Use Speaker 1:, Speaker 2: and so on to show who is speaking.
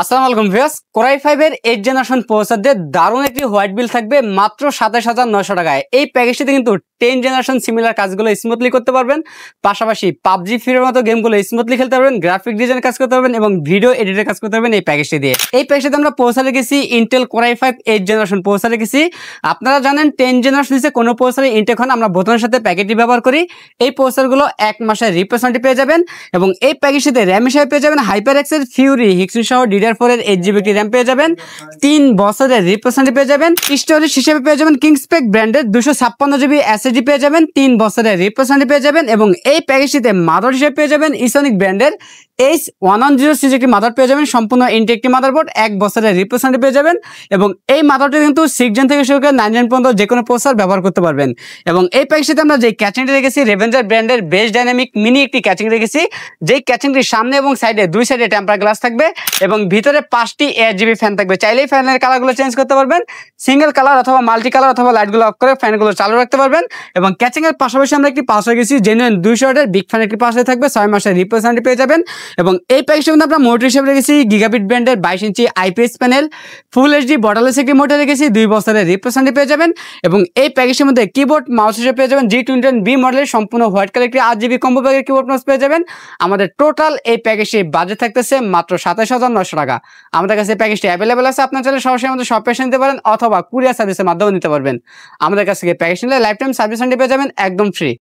Speaker 1: আসসালামু আলাইকুম viewers, core i 5 এর 8 জেনারেশন প্রসেসর দিয়ে দারুণ একটি হোয়াইট বিল থাকবে মাত্র 27900 টাকায়। এই প্যাকেজটিতে কিন্তু 10 জেনারেশন সিমিলার কাজগুলো স্মুথলি করতে পারবেন, পাশাপাশি পাবজি ফ্রির মতো গেমগুলো স্মুথলি খেলতে পারবেন, গ্রাফিক ডিজাইন কাজ করতে পারবেন এবং ভিডিও এডিটের কাজ করতে পারবেন এই প্যাকেজটি দিয়ে। এই প্যাকেজটিতে আমরা প্রসেসর রেখেছি ইন্টেল কোরাই 5 8 জেনারেশন প্রসেসর রেখেছি। আপনারা জানেন 10 জেনারেশন নিচে কোনো প্রসেসরে ইন্টেক হয় না, আমরা বোতামের সাথে প্যাকেটটি ব্যবহার করি। এই প্রসেসরগুলো 1 মাসের রিপ্লেসমেন্ট পেয়ে যাবেন এবং এই প্যাকেজটিতে র্যাম হিসেবে পেয়ে যাবেন হাইপারএক্সের ফিউরি হিক্সি সহ DDR4 এর 8GB র্যাম পেয়ে যাবেন, 3 বছরের রিপ্লেসমেন্ট পেয়ে যাবেন। স্টোরেজ হিসেবে পেয়ে যাবেন কিংসপেক ব্র্যান্ডের 256GB SSD পেয়ে যাবেন, 3 বছরের রিপ্লেসমেন্ট পেয়ে যাবেন এবং এই প্যাকেজটিতে মাদার হিসেবে পেয়ে যাবেন ইসোনিক ব্র্যান্ডের H110 সিরিজ একটি মাদার পেয়ে যাবেন, সম্পূর্ণ ইনটেক একটি মাদারবোর্ড, 1 বছরের রিপ্লেসমেন্ট পেয়ে যাবেন এবং এই মাদারটি কিন্তু 6 জেন থেকে শুরু করে 9 জেন পর্যন্ত যে কোনো প্রসেসর ব্যবহার করতে পারবেন। এবং এই প্যাকেজটিতে আমরা যে ক্যাচিংটি রেখেছি রেভেঞ্জার ব্র্যান্ডের বেস ডাইনামিক মিনি একটি ক্যাচিং রেখেছি, যেই ক্যাচিংটির সামনে এবং সাইডে 2 সাইডে টেম্পার গ্লাস থাকবে এবং ভিতরে 5টি ARGB ফ্যান থাকবে। চাইলেই ফ্যানের কালারগুলো চেঞ্জ করতে পারবেন, সিঙ্গেল কালার অথবা মাল্টি কালার অথবা লাইটগুলো অফ করে ফ্যানগুলো চালু রাখতে পারবেন। এবং ক্যাচিং এর পাশাপাশি আমরা একটি পাওয়ার রেখেছি, জেনুইন 200 ওয়াটের বিগ ফ্যান একটি পাওয়ার থাকবে, 6 মাসের রিপ্লেসমেন্ট পেয়ে যাবেন। এবং এই প্যাকেজটির মধ্যে আমরা মোটর হিসেবে রেখেছি গিগাবিট ব্র্যান্ডের 22 ইঞ্চি IPS প্যানেল, ফুল HD বর্ডারলেস একটি মোটর রেখেছি, 2 বছরের রিপ্লেসমেন্ট পেয়ে যাবেন। এবং এই প্যাকেজের মধ্যে কিবোর্ড মাউস হিসেবে পেয়ে যাবেন G21B মডেলের সম্পূর্ণ হোয়াইট কালার একটি 8GB কম্বো প্যাকের কিবোর্ড মাউস পেয়ে যাবেন। আমাদের টোটাল এই প্যাকেজটি বাজেট থাকতেছে মাত্র 27900 টাকা। আমাদের কাছে প্যাকেজটি অ্যাভেলেবল আছে, আপনার চাইলে সরাসরি আমাদের শপে এসে নিতে পারেন অথবা কুরিয়ার সার্ভিসের মাধ্যমে নিতে পারবেন। আমাদের কাছ থেকে প্যাকেজ নিলে লাইফ টাইম সার্ভিস পেয়ে যাবেন একদম ফ্রি।